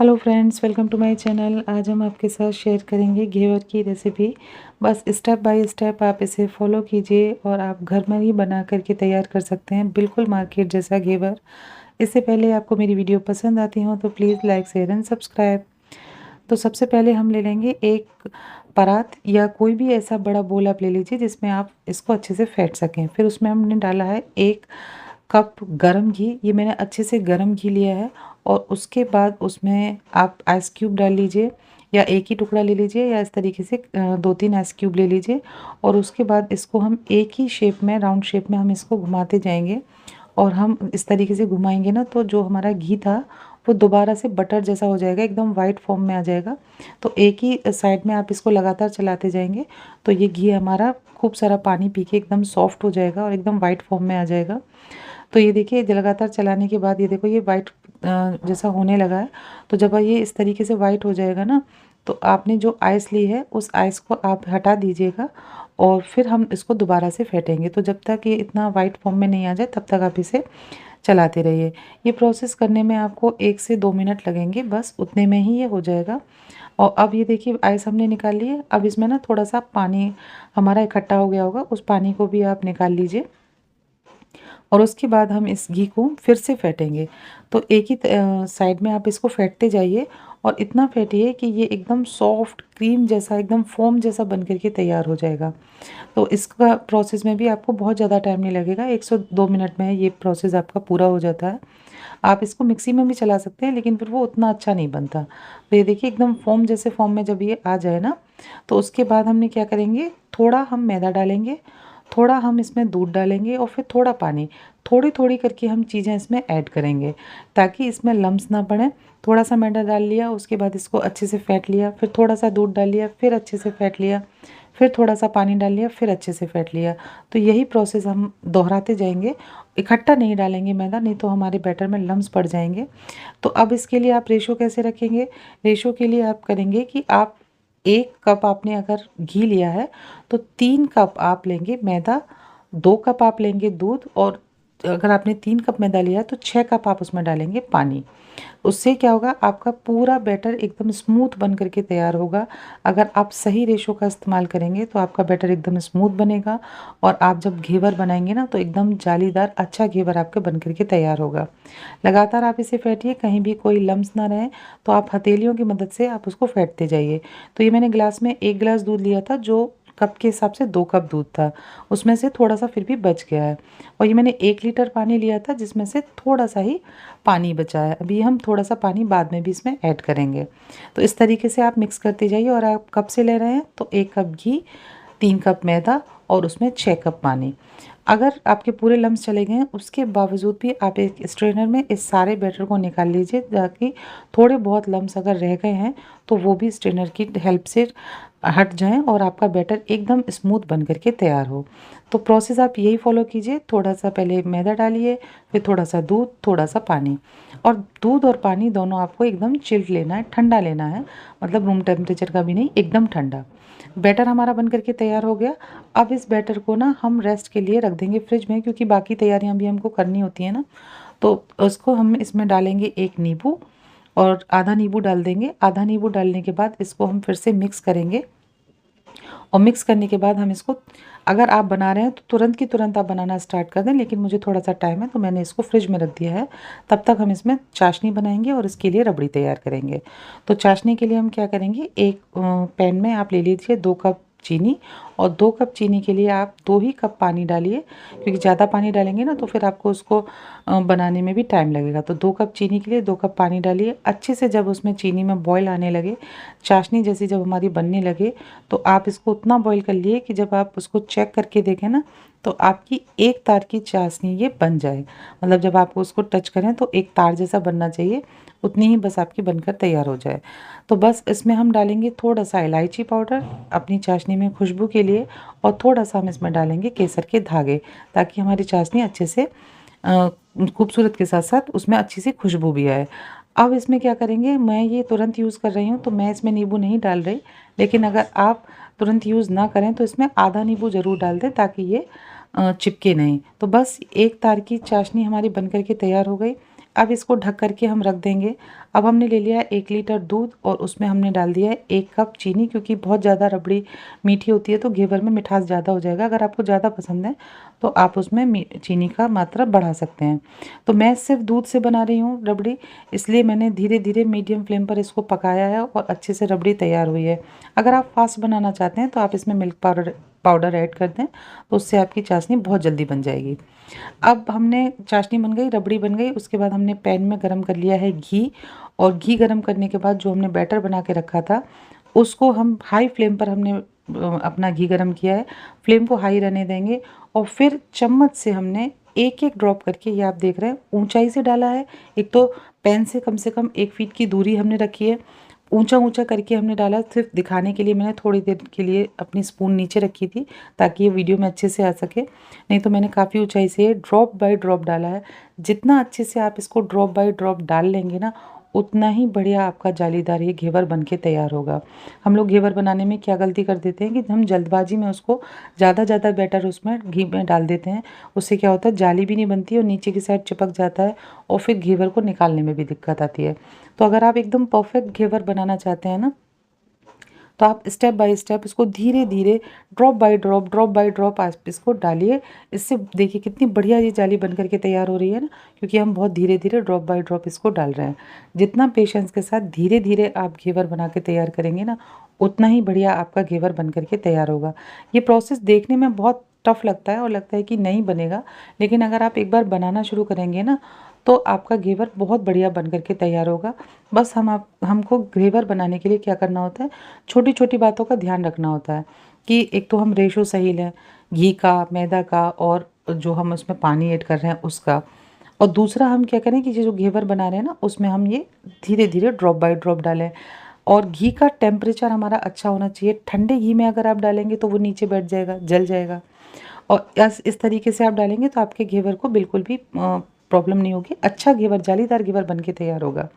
Hello friends, welcome to my channel. आज हम आपके साथ शेयर करेंगे घेवर की रेसिपी। बस स्टेप बाय स्टेप आप इसे फॉलो कीजिए और आप घर में ही बना करके तैयार कर सकते हैं बिल्कुल मार्केट जैसा घेवर। इससे पहले आपको मेरी वीडियो पसंद आती हो तो please like share and subscribe. तो सबसे पहले हम ले लेंगे एक परात या कोई भी ऐसा बड़ा बोल आप ले लीजिए जिसमें आप इसको अच्छे से फेंट सकें। फिर उसमें हमने डाला है 1 कप गरम घी। ये मैंने अच्छे से गरम घी लिया है और उसके बाद उसमें आप आइस क्यूब डाल लीजिए या एक ही टुकड़ा ले लीजिए या इस तरीके से 2-3 आइस क्यूब ले लीजिए। और उसके बाद इसको हम एक ही शेप में, राउंड शेप में हम इसको घुमाते जाएंगे और हम इस तरीके से घुमाएंगे ना तो जो हमारा घी था वो दोबारा से बटर जैसा हो जाएगा, एकदम वाइट फॉर्म में आ जाएगा। तो एक ही साइड में आप इसको लगातार चलाते जाएंगे तो ये घी हमारा खूब सारा पानी पी के एकदम सॉफ्ट हो जाएगा और एकदम वाइट फॉर्म में आ जाएगा। तो ये देखिए लगातार चलाने के बाद ये देखो ये वाइट जैसा होने लगा है। तो जब ये इस तरीके से वाइट हो जाएगा ना तो आपने जो आइस ली है उस आइस को आप हटा दीजिएगा और फिर हम इसको दोबारा से फेंटेंगे। तो जब तक ये इतना वाइट फॉर्म में नहीं आ जाए तब तक आप इसे चलाते रहिए। ये प्रोसेस करने में आपको 1 से 2 मिनट लगेंगे, बस उतने में ही ये हो जाएगा। और अब ये देखिए आइस हमने निकाल ली है। अब इसमें ना थोड़ा सा पानी हमारा इकट्ठा हो गया होगा, उस पानी को भी आप निकाल लीजिए और उसके बाद हम इस घी को फिर से फेंटेंगे। तो एक ही साइड में आप इसको फेंटते जाइए और इतना फेंटिए कि ये एकदम सॉफ्ट क्रीम जैसा, एकदम फोम जैसा बन करके तैयार हो जाएगा। तो इसका प्रोसेस में भी आपको बहुत ज़्यादा टाइम नहीं लगेगा, 1 से 2 मिनट में ये प्रोसेस आपका पूरा हो जाता है। आप इसको मिक्सी में भी चला सकते हैं लेकिन फिर वो उतना अच्छा नहीं बनता। तो ये देखिए एकदम फोम जैसे फॉर्म में जब ये आ जाए ना तो उसके बाद हमने क्या करेंगे, थोड़ा हम मैदा डालेंगे, थोड़ा हम इसमें दूध डालेंगे और फिर थोड़ा पानी, थोड़ी थोड़ी करके हम चीज़ें इसमें ऐड करेंगे ताकि इसमें लम्स ना पड़े। थोड़ा सा मैदा डाल लिया, उसके बाद इसको अच्छे से फेंट लिया, फिर थोड़ा सा दूध डाल लिया, फिर अच्छे से फेंट लिया, फिर थोड़ा सा पानी डाल लिया, फिर अच्छे से फेंट लिया। तो यही प्रोसेस हम दोहराते जाएंगे। इकट्ठा नहीं डालेंगे मैदा, नहीं तो हमारे बैटर में लम्स पड़ जाएंगे। तो अब इसके लिए आप रेशो कैसे रखेंगे? रेशो के लिए आप करेंगे कि आप 1 कप आपने अगर घी लिया है तो 3 कप आप लेंगे मैदा, 2 कप आप लेंगे दूध और अगर आपने 3 कप मैदा लिया है तो 6 कप आप उसमें डालेंगे पानी। उससे क्या होगा, आपका पूरा बैटर एकदम स्मूथ बन करके तैयार होगा। अगर आप सही रेशो का इस्तेमाल करेंगे तो आपका बैटर एकदम स्मूथ बनेगा और आप जब घेवर बनाएंगे ना तो एकदम जालीदार अच्छा घेवर आपके बन करके तैयार होगा। लगातार आप इसे फेंटिए, कहीं भी कोई लम्स ना रहे। तो आप हथेलियों की मदद से आप उसको फेंटते जाइए। तो ये मैंने ग्लास में 1 गिलास दूध लिया था, जो कप के हिसाब से 2 कप दूध था, उसमें से थोड़ा सा फिर भी बच गया है। और ये मैंने 1 लीटर पानी लिया था जिसमें से थोड़ा सा ही पानी बचा है। अभी हम थोड़ा सा पानी बाद में भी इसमें ऐड करेंगे। तो इस तरीके से आप मिक्स करते जाइए। और आप कप से ले रहे हैं तो 1 कप घी, 3 कप मैदा और उसमें 6 कप पानी। अगर आपके पूरे लम्स चले गए हैं उसके बावजूद भी आप एक स्ट्रेनर में इस सारे बैटर को निकाल लीजिए ताकि थोड़े बहुत लम्स अगर रह गए हैं तो वो भी स्ट्रेनर की हेल्प से हट जाएं और आपका बैटर एकदम स्मूथ बन करके तैयार हो। तो प्रोसेस आप यही फॉलो कीजिए। थोड़ा सा पहले मैदा डालिए, फिर थोड़ा सा दूध, थोड़ा सा पानी। और दूध और पानी दोनों आपको एकदम चिल्ड लेना है, ठंडा लेना है, मतलब रूम टेम्परेचर का भी नहीं, एकदम ठंडा। बैटर हमारा बन करके तैयार हो गया। अब इस बैटर को ना हम रेस्ट के लिए रख देंगे फ्रिज में, क्योंकि बाकी तैयारियां भी हमको करनी होती है ना। तो उसको हम इसमें डालेंगे 1 नींबू और आधा नींबू डाल देंगे। आधा नींबू डालने के बाद इसको हम फिर से मिक्स करेंगे और मिक्स करने के बाद हम इसको, अगर आप बना रहे हैं तो तुरंत की तुरंत आप बनाना स्टार्ट कर दें, लेकिन मुझे थोड़ा सा टाइम है तो मैंने इसको फ्रिज में रख दिया है। तब तक हम इसमें चाशनी बनाएंगे और इसके लिए रबड़ी तैयार करेंगे। तो चाशनी के लिए हम क्या करेंगे, एक पैन में आप ले लीजिए 2 कप चीनी और 2 कप चीनी के लिए आप 2 ही कप पानी डालिए, क्योंकि ज़्यादा पानी डालेंगे ना तो फिर आपको उसको बनाने में भी टाइम लगेगा। तो 2 कप चीनी के लिए 2 कप पानी डालिए। अच्छे से जब उसमें चीनी में बॉयल आने लगे, चाशनी जैसी जब हमारी बनने लगे, तो आप इसको उतना बॉईल कर लिए कि जब आप उसको चेक करके देखें ना तो आपकी एक तार की चाशनी ये बन जाए। मतलब जब आप उसको टच करें तो एक तार जैसा बनना चाहिए, उतनी ही बस आपकी बनकर तैयार हो जाए। तो बस इसमें हम डालेंगे थोड़ा सा इलायची पाउडर अपनी चाशनी में खुशबू के लिए और थोड़ा सा हम इसमें डालेंगे केसर के धागे, ताकि हमारी चाशनी अच्छे से खूबसूरत के साथ साथ उसमें अच्छी सी खुशबू भी आए। अब इसमें क्या करेंगे, मैं ये तुरंत यूज़ कर रही हूँ तो मैं इसमें नींबू नहीं डाल रही, लेकिन अगर आप तुरंत यूज़ ना करें तो इसमें आधा नींबू ज़रूर डाल दें ताकि ये चिपके नहीं। तो बस एक तार की चाशनी हमारी बन कर के तैयार हो गई। अब इसको ढक करके हम रख देंगे। अब हमने ले लिया है 1 लीटर दूध और उसमें हमने डाल दिया है 1 कप चीनी, क्योंकि बहुत ज़्यादा रबड़ी मीठी होती है तो घेवर में मिठास ज़्यादा हो जाएगा। अगर आपको ज़्यादा पसंद है तो आप उसमें चीनी का मात्रा बढ़ा सकते हैं। तो मैं सिर्फ दूध से बना रही हूँ रबड़ी, इसलिए मैंने धीरे धीरे मीडियम फ्लेम पर इसको पकाया है और अच्छे से रबड़ी तैयार हुई है। अगर आप फास्ट बनाना चाहते हैं तो आप इसमें मिल्क पाउडर ऐड कर दें, तो उससे आपकी चाशनी बहुत जल्दी बन जाएगी। अब हमने चाशनी बन गई, रबड़ी बन गई, उसके बाद हमने पैन में गरम कर लिया है घी, और घी गरम करने के बाद जो हमने बैटर बना के रखा था उसको हम हाई फ्लेम पर हमने अपना घी गरम किया है, फ्लेम को हाई रहने देंगे। और फिर चम्मच से हमने एक एक ड्रॉप करके, ये आप देख रहे हैं, ऊंचाई से डाला है। एक तो पैन से कम 1 फीट की दूरी हमने रखी है, ऊंचा ऊंचा करके हमने डाला। सिर्फ दिखाने के लिए मैंने थोड़ी देर के लिए अपनी स्पून नीचे रखी थी ताकि ये वीडियो में अच्छे से आ सके, नहीं तो मैंने काफ़ी ऊंचाई से ड्रॉप बाय ड्रॉप डाला है। जितना अच्छे से आप इसको ड्रॉप बाय ड्रॉप डाल लेंगे ना, उतना ही बढ़िया आपका जालीदार ये घेवर बन के तैयार होगा। हम लोग घेवर बनाने में क्या गलती कर देते हैं कि हम जल्दबाजी में उसको ज़्यादा बैटर उसमें घी में डाल देते हैं। उससे क्या होता है, जाली भी नहीं बनती और नीचे की साइड चिपक जाता है और फिर घेवर को निकालने में भी दिक्कत आती है। तो अगर आप एकदम परफेक्ट घेवर बनाना चाहते हैं ना, तो आप स्टेप बाय स्टेप इसको धीरे धीरे ड्रॉप बाय ड्रॉप आप इसको डालिए। इससे देखिए कितनी बढ़िया ये जाली बन करके तैयार हो रही है ना, क्योंकि हम बहुत धीरे धीरे ड्रॉप बाय ड्रॉप इसको डाल रहे हैं। जितना पेशेंस के साथ धीरे धीरे आप घेवर बना के तैयार करेंगे ना, उतना ही बढ़िया आपका घेवर बन करके तैयार होगा। ये प्रोसेस देखने में बहुत टफ लगता है और लगता है कि नहीं बनेगा, लेकिन अगर आप एक बार बनाना शुरू करेंगे ना, तो आपका घेवर बहुत बढ़िया बन करके तैयार होगा। बस हमको घेवर बनाने के लिए क्या करना होता है, छोटी छोटी बातों का ध्यान रखना होता है कि एक तो हम रेशो सही लें, घी का, मैदा का, और जो हम उसमें पानी ऐड कर रहे हैं उसका। और दूसरा हम क्या करें कि ये जो घेवर बना रहे हैं ना, उसमें हम ये धीरे धीरे ड्रॉप बाय ड्रॉप डालें। और घी का टेम्परेचर हमारा अच्छा होना चाहिए। ठंडे घी में अगर आप डालेंगे तो वो नीचे बैठ जाएगा, जल जाएगा। और इस तरीके से आप डालेंगे तो आपके घेवर को बिल्कुल भी प्रॉब्लम नहीं होगी, अच्छा घेवर, जालीदार घेवर बन के तैयार होगा।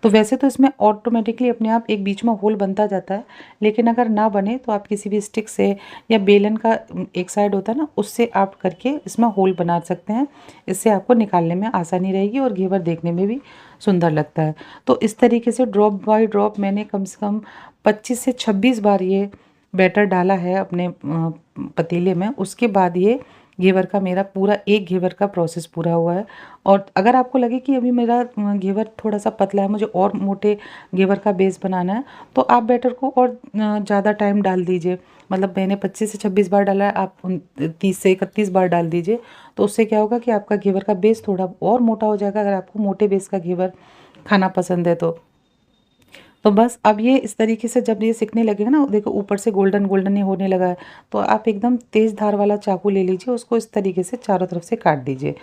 तो वैसे तो इसमें ऑटोमेटिकली अपने आप एक बीच में होल बनता जाता है, लेकिन अगर ना बने तो आप किसी भी स्टिक से या बेलन का एक साइड होता है ना, उससे आप करके इसमें होल बना सकते हैं। इससे आपको निकालने में आसानी रहेगी और घेवर देखने में भी सुंदर लगता है। तो इस तरीके से ड्रॉप बाय ड्रॉप मैंने कम से कम 25 से 26 बार ये बैटर डाला है अपने पतीले में। उसके बाद ये घेवर का मेरा पूरा एक घेवर का प्रोसेस पूरा हुआ है। और अगर आपको लगे कि अभी मेरा घेवर थोड़ा सा पतला है, मुझे और मोटे घेवर का बेस बनाना है, तो आप बैटर को और ज़्यादा टाइम डाल दीजिए। मतलब मैंने 25 से 26 बार डाला है, आप 30 से 31 बार डाल दीजिए। तो उससे क्या होगा कि आपका घेवर का बेस थोड़ा और मोटा हो जाएगा, अगर आपको मोटे बेस का घेवर खाना पसंद है तो बस अब ये इस तरीके से जब ये सिकने लगेगा ना, देखो ऊपर से गोल्डन गोल्डन ये होने लगा है, तो आप एकदम तेज़ धार वाला चाकू ले लीजिए, उसको इस तरीके से चारों तरफ से काट दीजिए।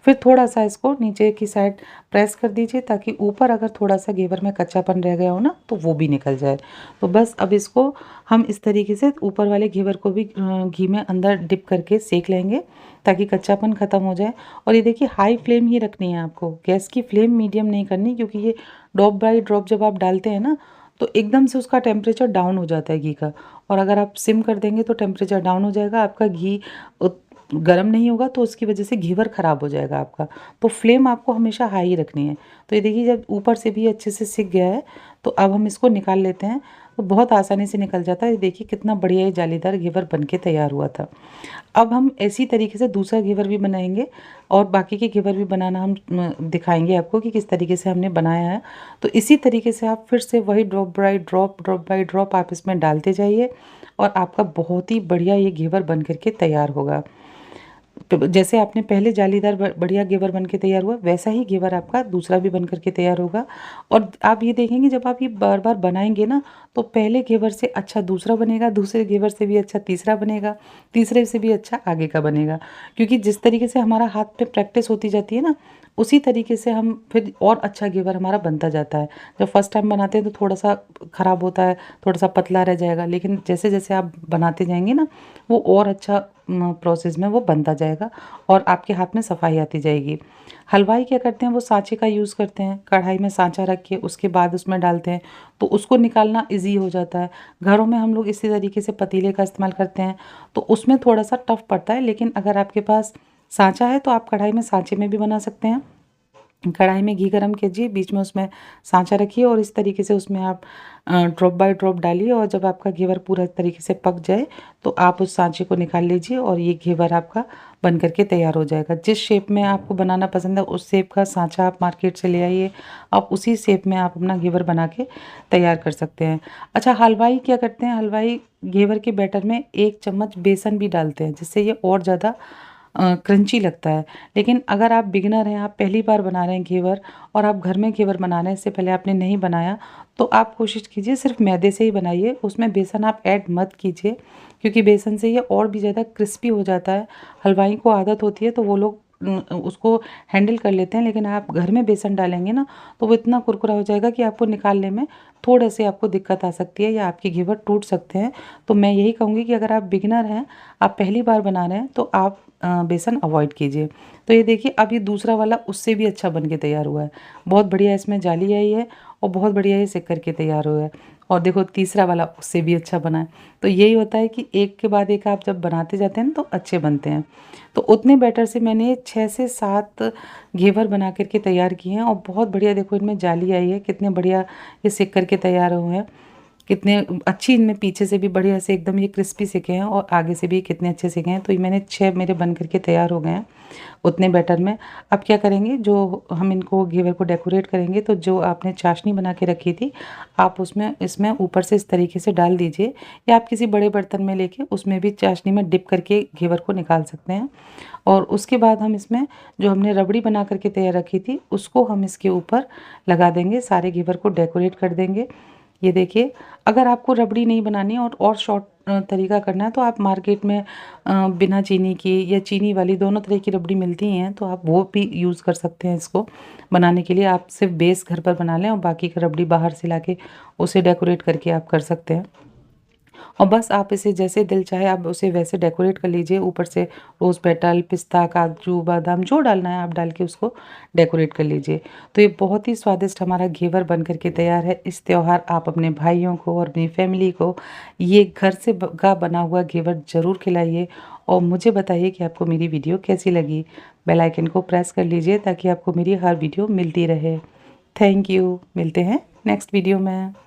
फिर थोड़ा सा इसको नीचे की साइड प्रेस कर दीजिए ताकि ऊपर अगर थोड़ा सा घेवर में कच्चापन रह गया हो ना, तो वो भी निकल जाए। तो बस अब इसको हम इस तरीके से ऊपर वाले घेवर को भी घी में अंदर डिप करके सेक लेंगे ताकि कच्चापन ख़त्म हो जाए। और ये देखिए हाई फ्लेम ही रखनी है आपको, गैस की फ्लेम मीडियम नहीं करनी, क्योंकि ये ड्रॉप बाय ड्रॉप जब आप डालते हैं ना, तो एकदम से उसका टेम्परेचर डाउन हो जाता है घी का। और अगर आप सिम कर देंगे तो टेम्परेचर डाउन हो जाएगा, आपका घी गर्म नहीं होगा, तो उसकी वजह से घेवर ख़राब हो जाएगा आपका। तो फ्लेम आपको हमेशा हाई ही रखनी है। तो ये देखिए जब ऊपर से भी अच्छे से सिक गया है, तो अब हम इसको निकाल लेते हैं। तो बहुत आसानी से निकल जाता है। ये देखिए कितना बढ़िया ये जालीदार घेवर बन के तैयार हुआ था। अब हम इसी तरीके से दूसरा घेवर भी बनाएंगे और बाकी के घेवर भी बनाना हम दिखाएंगे आपको कि किस तरीके से हमने बनाया है। तो इसी तरीके से आप फिर से वही ड्रॉप बाय ड्रॉप आप इसमें डालते जाइए और आपका बहुत ही बढ़िया ये घेवर बन करके तैयार होगा। तो जैसे आपने पहले जालीदार बढ़िया घेवर बन के तैयार हुआ, वैसा ही घेवर आपका दूसरा भी बन करके तैयार होगा। और आप ये देखेंगे जब आप ये बार बार बनाएंगे ना, तो पहले घेवर से अच्छा दूसरा बनेगा, दूसरे घेवर से भी अच्छा तीसरा बनेगा, तीसरे से भी अच्छा आगे का बनेगा। क्योंकि जिस तरीके से हमारा हाथ पे प्रैक्टिस होती जाती है ना, उसी तरीके से हम फिर और अच्छा घेवर हमारा बनता जाता है। जब फर्स्ट टाइम बनाते हैं तो थोड़ा सा ख़राब होता है, थोड़ा सा पतला रह जाएगा, लेकिन जैसे जैसे आप बनाते जाएंगे ना, वो और अच्छा प्रोसेस में वो बनता जाएगा और आपके हाथ में सफाई आती जाएगी। हलवाई क्या करते हैं, वो सांचे का यूज़ करते हैं, कढ़ाई में सांचा रख के उसके बाद उसमें डालते हैं, तो उसको निकालना इजी हो जाता है। घरों में हम लोग इसी तरीके से पतीले का इस्तेमाल करते हैं, तो उसमें थोड़ा सा टफ पड़ता है। लेकिन अगर आपके पास सांचा है तो आप कढ़ाई में सांचे में भी बना सकते हैं। कढ़ाई में घी गरम कीजिए, बीच में उसमें सांचा रखिए और इस तरीके से उसमें आप ड्रॉप बाय ड्रॉप डालिए और जब आपका घेवर पूरा तरीके से पक जाए तो आप उस सांचे को निकाल लीजिए और ये घेवर आपका बन करके तैयार हो जाएगा। जिस शेप में आपको बनाना पसंद है उस शेप का सांचा आप मार्केट से ले आइए, आप उसी शेप में आप अपना घेवर बना के तैयार कर सकते हैं। अच्छा, हलवाई क्या करते हैं, हलवाई घेवर के बैटर में 1 चम्मच बेसन भी डालते हैं जिससे ये और ज़्यादा क्रंची लगता है। लेकिन अगर आप बिगिनर हैं, आप पहली बार बना रहे हैं घेवर और आप घर में घेवर बना रहे हैं, इससे पहले आपने नहीं बनाया, तो आप कोशिश कीजिए सिर्फ मैदे से ही बनाइए, उसमें बेसन आप ऐड मत कीजिए क्योंकि बेसन से ये और भी ज़्यादा क्रिस्पी हो जाता है। हलवाई को आदत होती है तो वो लोग उसको हैंडल कर लेते हैं, लेकिन आप घर में बेसन डालेंगे ना तो वो इतना कुरकुरा हो जाएगा कि आपको निकालने में थोड़े से आपको दिक्कत आ सकती है या आपके घेवर टूट सकते हैं। तो मैं यही कहूँगी कि अगर आप बिगिनर हैं, आप पहली बार बना रहे हैं, तो आप बेसन अवॉइड कीजिए। तो ये देखिए, अब ये दूसरा वाला उससे भी अच्छा बन के तैयार हुआ है। बहुत बढ़िया इसमें जाली आई है और बहुत बढ़िया ये सिक करके तैयार हुआ है। और देखो तीसरा वाला उससे भी अच्छा बना है। तो यही होता है कि एक के बाद एक आप जब बनाते जाते हैं ना तो अच्छे बनते हैं। तो उतने बैटर से मैंने 6 से 7 घेवर बना करके तैयार किए हैं और बहुत बढ़िया देखो इनमें जाली आई है, कितने बढ़िया ये सिक करके तैयार हुए हैं। कितने अच्छी इनमें पीछे से भी बढ़िया से एकदम ये क्रिस्पी सेके हैं और आगे से भी कितने अच्छे सेके हैं। तो ये मैंने 6 मेरे बन करके तैयार हो गए हैं उतने बैटर में। अब क्या करेंगे, जो हम इनको घेवर को डेकोरेट करेंगे, तो जो आपने चाशनी बना के रखी थी आप उसमें इसमें ऊपर से इस तरीके से डाल दीजिए या आप किसी बड़े बर्तन में लेके उसमें भी चाशनी में डिप करके घेवर को निकाल सकते हैं। और उसके बाद हम इसमें जो हमने रबड़ी बना करके तैयार रखी थी उसको हम इसके ऊपर लगा देंगे, सारे घेवर को डेकोरेट कर देंगे। ये देखिए, अगर आपको रबड़ी नहीं बनानी और शॉर्ट तरीका करना है तो आप मार्केट में बिना चीनी की या चीनी वाली दोनों तरह की रबड़ी मिलती हैं, तो आप वो भी यूज़ कर सकते हैं इसको बनाने के लिए। आप सिर्फ बेस घर पर बना लें और बाकी का रबड़ी बाहर से लाके उसे डेकोरेट करके आप कर सकते हैं। और बस आप इसे जैसे दिल चाहे आप उसे वैसे डेकोरेट कर लीजिए, ऊपर से रोज़ पेटल, पिस्ता, काजू, बादाम जो डालना है आप डाल के उसको डेकोरेट कर लीजिए। तो ये बहुत ही स्वादिष्ट हमारा घेवर बन कर के तैयार है। इस त्योहार आप अपने भाइयों को और अपनी फैमिली को ये घर से का बना हुआ घेवर ज़रूर खिलाइए और मुझे बताइए कि आपको मेरी वीडियो कैसी लगी। बेल आइकन को प्रेस कर लीजिए ताकि आपको मेरी हर वीडियो मिलती रहे। Thank you. मिलते हैं नेक्स्ट वीडियो में।